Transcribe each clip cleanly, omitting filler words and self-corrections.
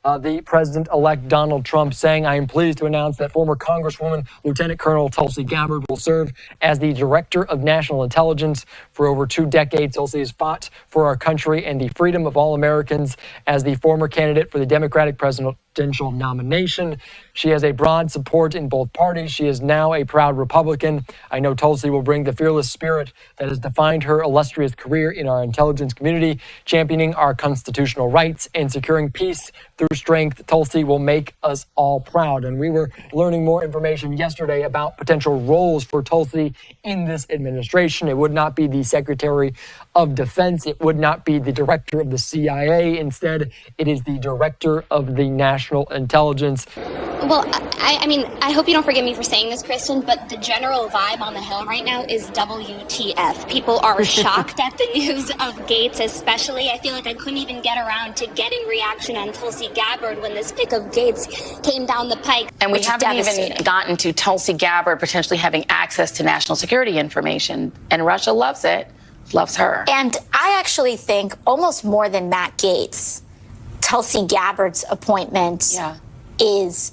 the president-elect Donald Trump, saying, "I am pleased to announce that former Congresswoman Lieutenant Colonel Tulsi Gabbard will serve as the Director of National Intelligence. For over 2 decades, Tulsi has fought for our country and the freedom of all Americans as the former candidate for the Democratic presidential nomination. She has a broad support in both parties. She is now a proud Republican. I know Tulsi will bring the fearless spirit that has defined her illustrious career in our intelligence community, championing our constitutional rights and securing peace through strength. Tulsi will make us all proud." And we were learning more information yesterday about potential roles for Tulsi in this administration. It would not be the Secretary of Defense. It would not be the director of the CIA. Instead, it is the director of the National Intelligence. Well, I mean, I hope you don't forgive me for saying this, Kristen, but the general vibe on the Hill right now is WTF. People are shocked at the news of Gaetz, especially. I feel like I couldn't even get around to getting reaction on Tulsi Gabbard when this pick of Gaetz came down the pike. And we haven't even gotten to Tulsi Gabbard potentially having access to national security information. And Russia loves it, loves her. And I actually think almost more than Matt Gaetz, Tulsi Gabbard's appointment is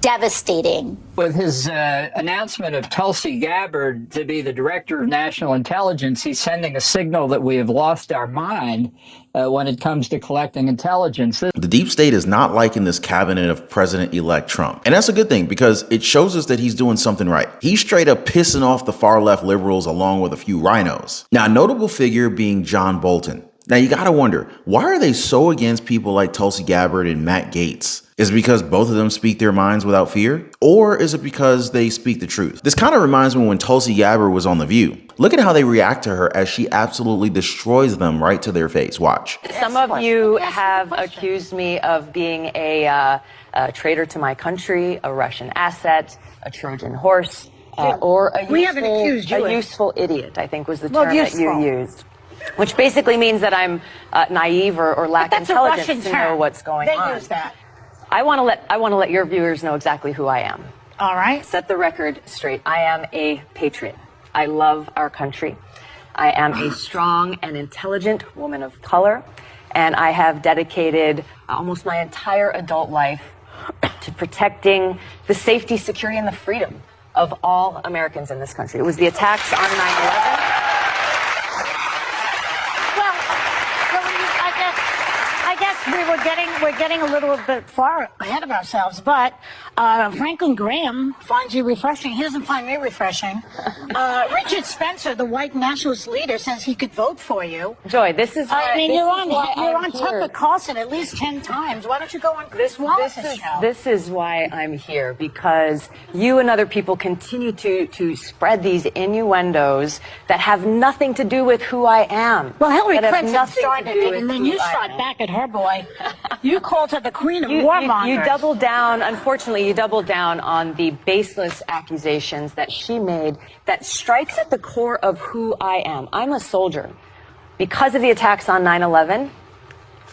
devastating. With his announcement of Tulsi Gabbard to be the Director of National Intelligence, he's sending a signal that we have lost our mind when it comes to collecting intelligence. The deep state is not liking this cabinet of President-elect Trump. And that's a good thing because it shows us that he's doing something right. He's straight up pissing off the far-left liberals along with a few rhinos. Now, a notable figure being John Bolton. Now, you gotta wonder, why are they so against people like Tulsi Gabbard and Matt Gaetz? Is it because both of them speak their minds without fear? Or is it because they speak the truth? This kind of reminds me when Tulsi Gabbard was on The View. Look at how they react to her as she absolutely destroys them right to their face. Watch. Some of you have accused me of being a traitor to my country, a Russian asset, a Trojan horse, or a useful idiot, I think was the term that you used. Which basically means that I'm naive or lack intelligence to know what's going on. They use that. I want to let your viewers know exactly who I am. All right. Set the record straight. I am a patriot. I love our country. I am a strong and intelligent woman of color, and I have dedicated almost my entire adult life to protecting the safety, security, and the freedom of all Americans in this country. It was the attacks on 9/11. We're getting a little bit far ahead of ourselves, but Franklin Graham finds you refreshing. He doesn't find me refreshing. Richard Spencer, the white nationalist leader, says he could vote for you. Joy, this is why, you're on Tucker Carlson at least 10 times. Why don't you go on Chris Wallace's show? This is why I'm here, because you and other people continue to spread these innuendos that have nothing to do with who I am. Well, Hillary Clinton started it, and then you shot back at her, boy. You called her the queen of warmongers. You doubled down, unfortunately, you doubled down on the baseless accusations that she made that strikes at the core of who I am. I'm a soldier. Because of the attacks on 9/11,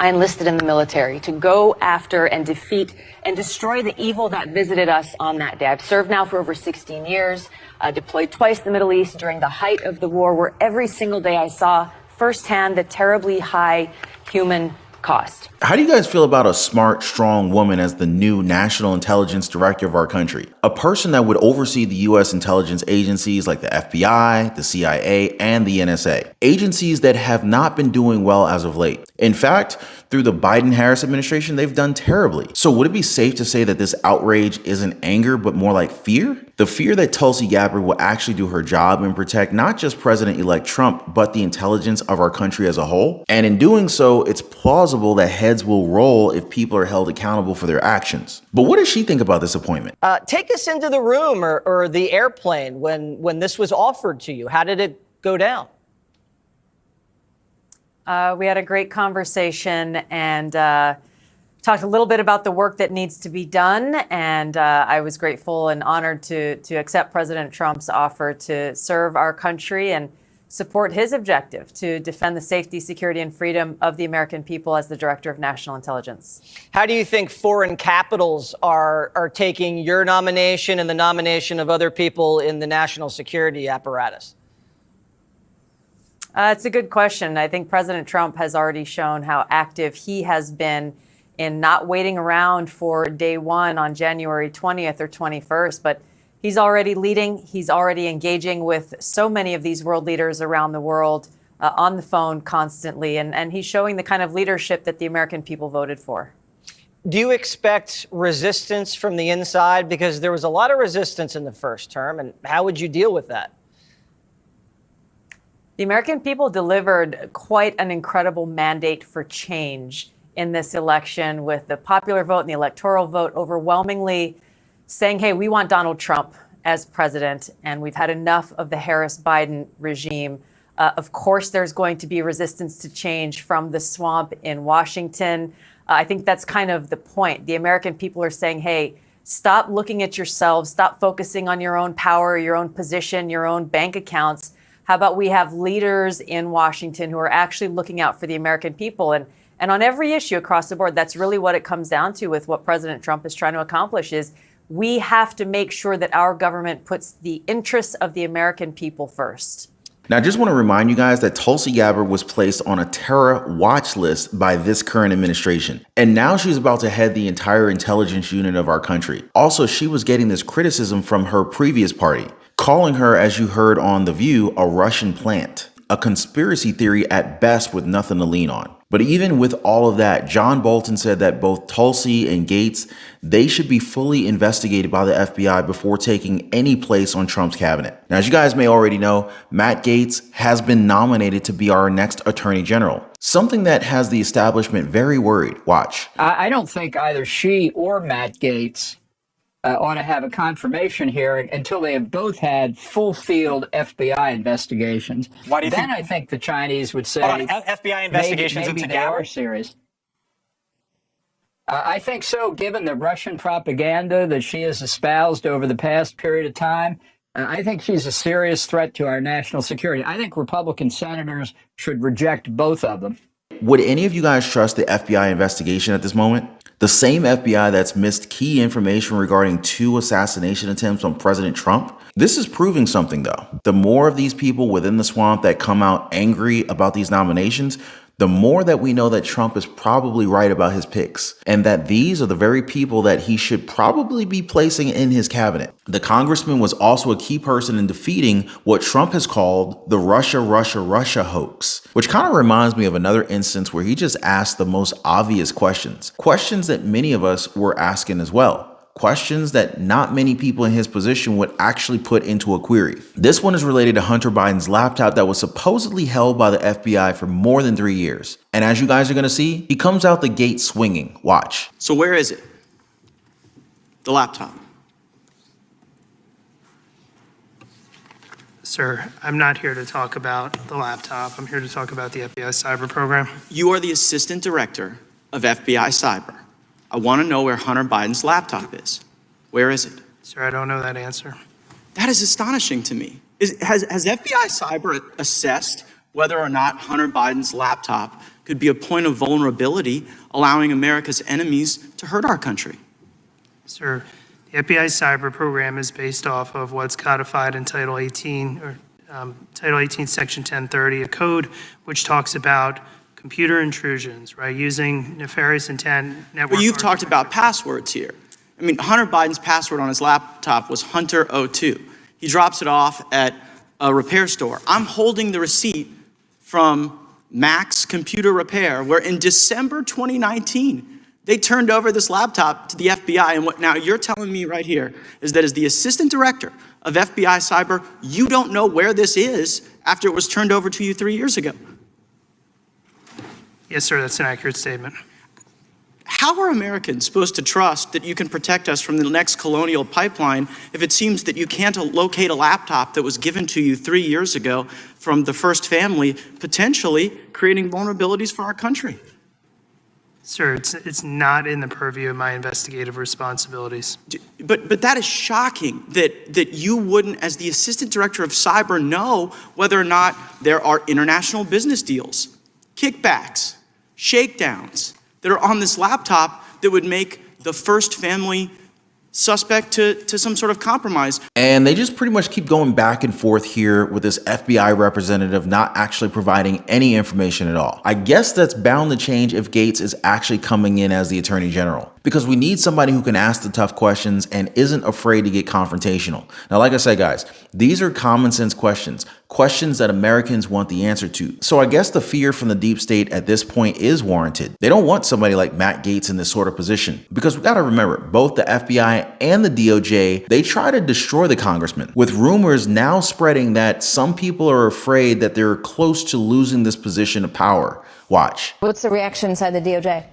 I enlisted in the military to go after and defeat and destroy the evil that visited us on that day. I've served now for over 16 years, deployed twice in the Middle East during the height of the war, where every single day I saw firsthand the terribly high human cost. How do you guys feel about a smart, strong woman as the new national intelligence director of our country? A person that would oversee the U.S. intelligence agencies like the FBI, the CIA, and the NSA. Agencies that have not been doing well as of late. In fact, through the Biden-Harris administration, they've done terribly. So would it be safe to say that this outrage isn't anger, but more like fear? The fear that Tulsi Gabbard will actually do her job and protect not just President-elect Trump, but the intelligence of our country as a whole. And in doing so, it's plausible that heads will roll if people are held accountable for their actions. But what does she think about this appointment? Take us into the room or the airplane when this was offered to you. How did it go down? We had a great conversation and talked a little bit about the work that needs to be done. And I was grateful and honored to accept President Trump's offer to serve our country and support his objective to defend the safety, security, and freedom of the American people as the Director of National Intelligence. How do you think foreign capitals are taking your nomination and the nomination of other people in the national security apparatus? It's a good question. I think President Trump has already shown how active he has been in not waiting around for day one on January 20th or 21st, but he's already leading. He's already engaging with so many of these world leaders around the world on the phone constantly. And he's showing the kind of leadership that the American people voted for. Do you expect resistance from the inside? Because there was a lot of resistance in the first term. And how would you deal with that? The American people delivered quite an incredible mandate for change in this election, with the popular vote and the electoral vote overwhelmingly saying, hey, we want Donald Trump as president, and we've had enough of the Harris-Biden regime. Of course, there's going to be resistance to change from the swamp in Washington. I think that's kind of the point. The American people are saying, hey, stop looking at yourselves, stop focusing on your own power, your own position, your own bank accounts. How about we have leaders in Washington who are actually looking out for the American people? And on every issue across the board, that's really what it comes down to with what President Trump is trying to accomplish is we have to make sure that our government puts the interests of the American people first. Now, I just want to remind you guys that Tulsi Gabbard was placed on a terror watch list by this current administration. And now she's about to head the entire intelligence unit of our country. Also, she was getting this criticism from her previous party, calling her, as you heard on The View, a Russian plant, a conspiracy theory at best with nothing to lean on. But even with all of that, John Bolton said that both Tulsi and GAETZ, they should be fully investigated by the FBI before taking any place on Trump's cabinet. Now, as you guys may already know, Matt Gaetz has been nominated to be our next attorney general, something that has the establishment very worried. Watch. I don't think either she or Matt Gaetz ought to have a confirmation hearing until they have both had full field FBI investigations. Why do you then I think the Chinese would say FBI investigations maybe into they are Gabbard? serious. I think so, given the Russian propaganda that she has espoused over the past period of time. I think she's a serious threat to our national security. I think Republican senators should reject both of them. Would any of you guys trust the FBI investigation at this moment? The same FBI that's missed key information regarding 2 assassination attempts on President Trump? This is proving something, though. The more of these people within the swamp that come out angry about these nominations, the more that we know that Trump is probably right about his picks, and that these are the very people that he should probably be placing in his cabinet. The congressman was also a key person in defeating what Trump has called the Russia hoax, which kind of reminds me of another instance where he just asked the most obvious questions that many of us were asking as well. Questions that not many people in his position would actually put into a query. This one is related to Hunter Biden's laptop that was supposedly held by the FBI for more than 3 years. And as you guys are going to see, he comes out the gate swinging. Watch. So where is it? The laptop. Sir, I'm not here to talk about the laptop. I'm here to talk about the FBI cyber program. You are the assistant director of FBI cyber. I want to know where Hunter Biden's laptop is. Where is it? Sir, I don't know that answer. That is astonishing to me. Has FBI cyber assessed whether or not Hunter Biden's laptop could be a point of vulnerability, allowing America's enemies to hurt our country? Sir, the FBI cyber program is based off of what's codified in Title 18, or Title 18, Section 1030, a code which talks about computer intrusions, right, using nefarious intent network. But you've talked about passwords here. I mean, Hunter Biden's password on his laptop was Hunter02. He drops it off at a repair store. I'm holding the receipt from Max Computer Repair, where in December 2019, they turned over this laptop to the FBI. And what now you're telling me right here is that as the assistant director of FBI cyber, you don't know where this is after it was turned over to you 3 years ago. Yes, sir, that's an accurate statement. How are Americans supposed to trust that you can protect us from the next colonial pipeline if it seems that you can't locate a laptop that was given to you 3 years ago from the first family, potentially creating vulnerabilities for our country? Sir, it's not in the purview of my investigative responsibilities. But that is shocking that you wouldn't, as the assistant director of cyber, know whether or not there are international business deals, kickbacks, shakedowns that are on this laptop that would make the first family suspect to some sort of compromise. And they just pretty much keep going back and forth here with this FBI representative not actually providing any information at all. I guess that's bound to change if Gaetz is actually coming in as the Attorney General, because we need somebody who can ask the tough questions and isn't afraid to get confrontational. Now, like I said, guys, these are common sense questions that Americans want the answer to. So I guess the fear from the deep state at this point is warranted. They don't want somebody like Matt Gaetz in this sort of position, because we got to remember, both the FBI and the DOJ, they try to destroy the congressman, with rumors now spreading that some people are afraid that they're close to losing this position of power. Watch. What's the reaction inside the DOJ?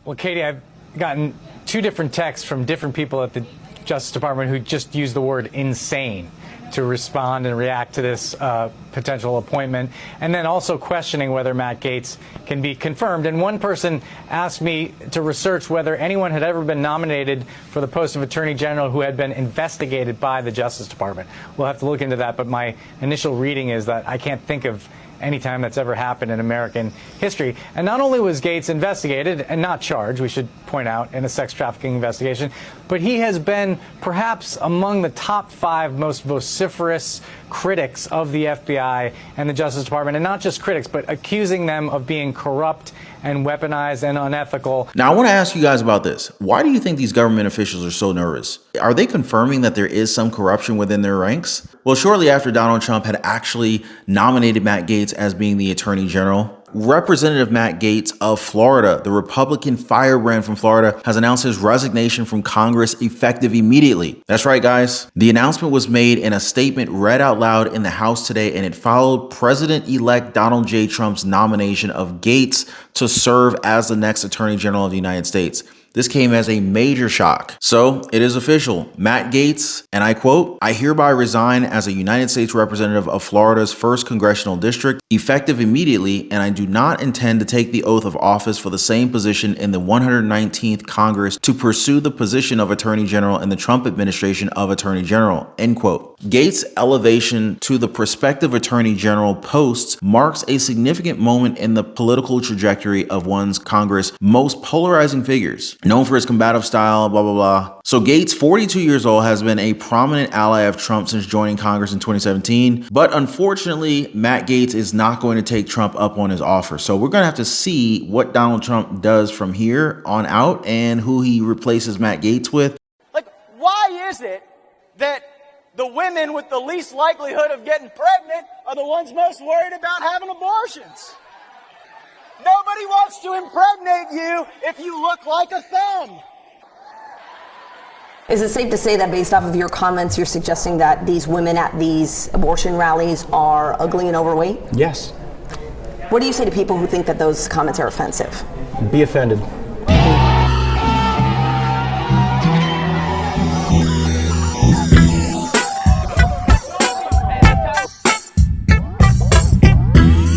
Well, Katie, I've gotten 2 different texts from different people at the Justice Department who just used the word insane to respond and react to this potential appointment, and then also questioning whether Matt Gaetz can be confirmed. And one person asked me to research whether anyone had ever been nominated for the post of Attorney General who had been investigated by the Justice Department. We'll have to look into that, but my initial reading is that I can't think of any time that's ever happened in American history. And not only was Gaetz investigated and not charged, we should point out, in a sex trafficking investigation, but he has been perhaps among the top 5 most vociferous critics of the FBI and the Justice Department, and not just critics, but accusing them of being corrupt and weaponized and unethical. Now, I want to ask you guys about this. Why do you think these government officials are so nervous? Are they confirming that there is some corruption within their ranks? Well, shortly after Donald Trump had actually nominated Matt Gaetz as being the Attorney General, Representative Matt Gaetz of Florida, the Republican firebrand from Florida, has announced his resignation from Congress effective immediately. That's right, guys. The announcement was made in a statement read out loud in the House today, and it followed President-elect Donald J. Trump's nomination of Gaetz to serve as the next Attorney General of the United States. This came as a major shock. So it is official. Matt Gaetz, and I quote, "I hereby resign as a United States representative of Florida's 1st Congressional District, effective immediately, and I do not intend to take the oath of office for the same position in the 119th Congress to pursue the position of Attorney General in the Trump administration of Attorney General," end quote. Gaetz' elevation to the prospective Attorney General posts marks a significant moment in the political trajectory of one's Congress' most polarizing figures. Known for his combative style, blah, blah, blah. So Gaetz, 42 years old, has been a prominent ally of Trump since joining Congress in 2017. But unfortunately, Matt Gaetz is not going to take Trump up on his offer. So we're going to have to see what Donald Trump does from here on out and who he replaces Matt Gaetz with. Like, why is it that the women with the least likelihood of getting pregnant are the ones most worried about having abortions? Nobody wants to impregnate you if you look like a thumb. Is it safe to say that based off of your comments, you're suggesting that these women at these abortion rallies are ugly and overweight? Yes. What do you say to people who think that those comments are offensive? Be offended.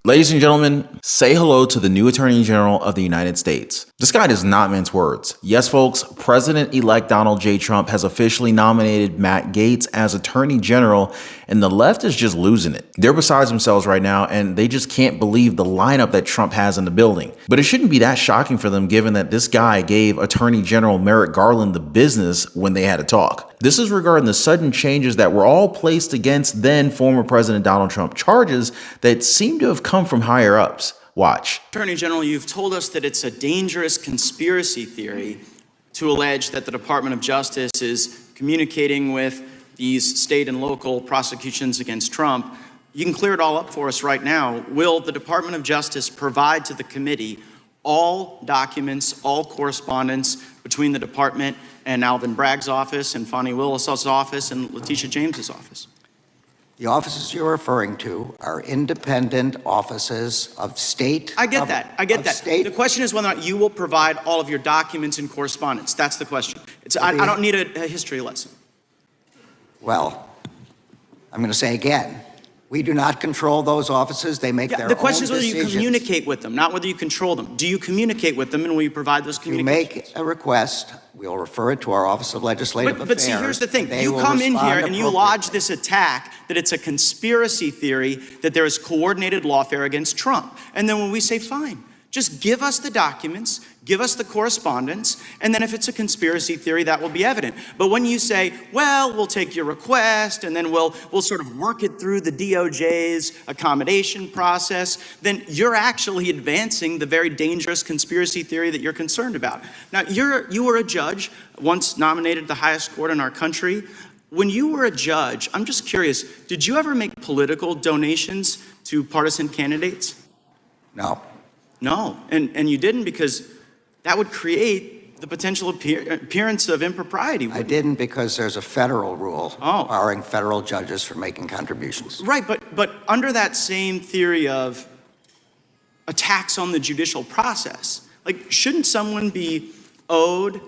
Ladies and gentlemen, say hello to the new Attorney General of the United States. This guy does not mince words. Yes, folks, President-elect Donald J. Trump has officially nominated Matt Gaetz as Attorney General, and the left is just losing it. They're beside themselves right now, and they just can't believe the lineup that Trump has in the building. But it shouldn't be that shocking for them, given that this guy gave Attorney General Merrick Garland the business when they had a talk. This is regarding the sudden changes that were all placed against then former President Donald Trump, charges that seem to have come from higher ups. Watch. Attorney General, you've told us that it's a dangerous conspiracy theory to allege that the Department of Justice is communicating with these state and local prosecutions against Trump. You can clear it all up for us right now. Will the Department of Justice provide to the committee all documents, all correspondence between the department and Alvin Bragg's office and Fonnie Willis's office and Letitia James's office? The offices you're referring to are independent offices of state. I get that. The question is whether or not you will provide all of your documents and correspondence. That's the question. I don't need a history lesson. Well, I'm going to say again, we do not control those offices. They make their own decisions. The question is whether you communicate with them, not whether you control them. Do you communicate with them, and will you provide those communications? You make a request, we'll refer it to our Office of Legislative Affairs. But see, here's the thing. You come in here and you lodge this attack that it's a conspiracy theory, that there is coordinated lawfare against Trump. And then when we say, fine, Just give us the documents, give us the correspondence, and then if it's a conspiracy theory, that will be evident. But when you say, well, we'll take your request, and then we'll sort of work it through the DOJ's accommodation process, then you're actually advancing the very dangerous conspiracy theory that you're concerned about. Now, you were a judge, once nominated the highest court in our country. When you were a judge, I'm just curious, did you ever make political donations to partisan candidates? No. No, and you didn't because that would create the potential appearance of impropriety. I didn't because there's a federal rule barring federal judges from making contributions. Right, but under that same theory of attacks on the judicial process, like, shouldn't someone be owed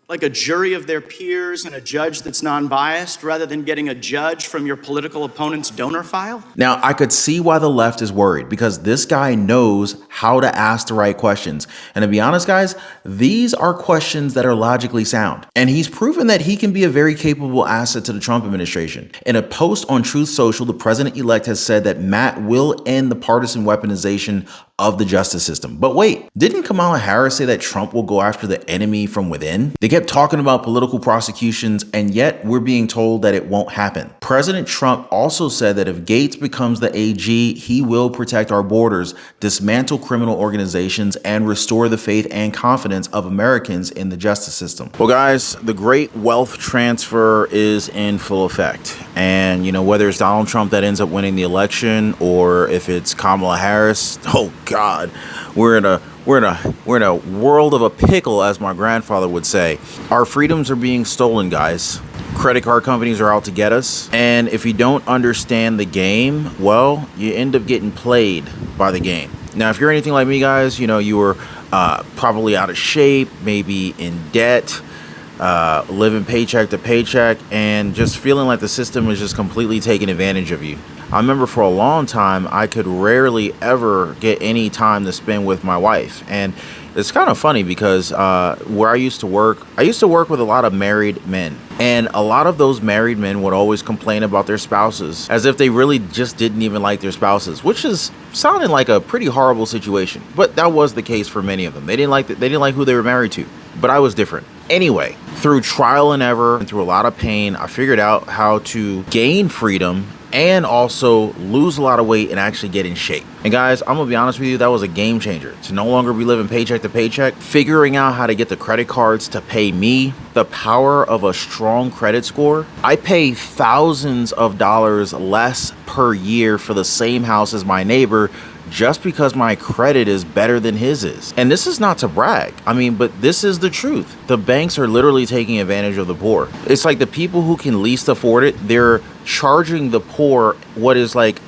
like a jury of their peers and a judge that's non-biased rather than getting a judge from your political opponent's donor file? Now, I could see why the left is worried because this guy knows how to ask the right questions. And to be honest, guys, these are questions that are logically sound. And he's proven that he can be a very capable asset to the Trump administration. In a post on Truth Social, the president-elect has said that Matt will end the partisan weaponization of the justice system. But wait, didn't Kamala Harris say that Trump will go after the enemy from within? They kept talking about political prosecutions, and yet we're being told that it won't happen. President Trump also said that if Gaetz becomes the AG, he will protect our borders, dismantle criminal organizations, and restore the faith and confidence of Americans in the justice system. Well, guys, the great wealth transfer is in full effect. And, you know, whether it's Donald Trump that ends up winning the election or if it's Kamala Harris, oh God, we're in a world of a pickle, as my grandfather would say. Our freedoms are being stolen, guys. Credit card companies are out to get us. And if you don't understand the game, well, you end up getting played by the game. Now, if you're anything like me, guys, you know, you were probably out of shape, maybe in debt, living paycheck to paycheck, and just feeling like the system is just completely taking advantage of you. I remember for a long time, I could rarely ever get any time to spend with my wife. And it's kind of funny because where I used to work with a lot of married men. And a lot of those married men would always complain about their spouses as if they really just didn't even like their spouses, which is sounding like a pretty horrible situation. But that was the case for many of them. They didn't like who they were married to. But I was different. Anyway, through trial and error and through a lot of pain, I figured out how to gain freedom and also lose a lot of weight and actually get in shape. And guys, I'm gonna be honest with you, that was a game changer. To no longer be living paycheck to paycheck, figuring out how to get the credit cards to pay me, the power of a strong credit score. I pay thousands of dollars less per year for the same house as my neighbor just because my credit is better than his is. And this is not to brag. I mean, but this is the truth. The banks are literally taking advantage of the poor. It's like the people who can least afford it, they're charging the poor what is like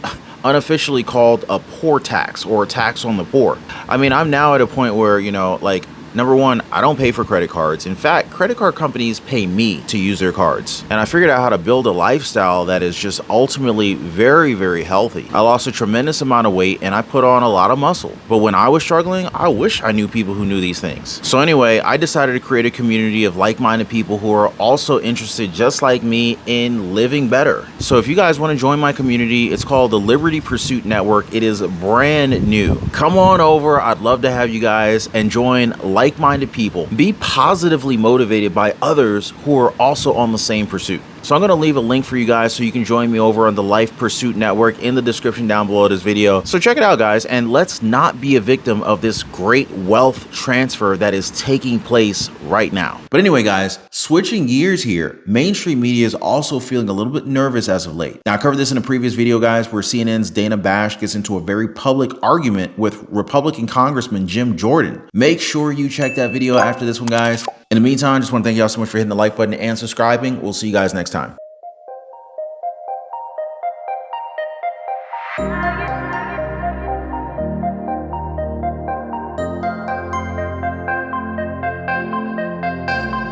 unofficially called a poor tax or a tax on the poor. I mean, I'm now at a point where, you know, like, number one, I don't pay for credit cards. In fact, credit card companies pay me to use their cards. And I figured out how to build a lifestyle that is just ultimately very, very healthy. I lost a tremendous amount of weight and I put on a lot of muscle. But when I was struggling, I wish I knew people who knew these things. So anyway, I decided to create a community of like-minded people who are also interested, just like me, in living better. So if you guys want to join my community, it's called the Liberty Pursuit Network. It is brand new. Come on over. I'd love to have you guys and join like-minded people. Be positively motivated by others who are also on the same pursuit. So I'm going to leave a link for you guys so you can join me over on the Life Pursuit Network in the description down below this video. So check it out, guys, and let's not be a victim of this great wealth transfer that is taking place right now. But anyway, guys, switching gears here, mainstream media is also feeling a little bit nervous as of late. Now, I covered this in a previous video, guys, where CNN's Dana Bash gets into a very public argument with Republican Congressman Jim Jordan. Make sure you check that video after this one, guys. In the meantime, just want to thank y'all so much for hitting the like button and subscribing. We'll see you guys next time.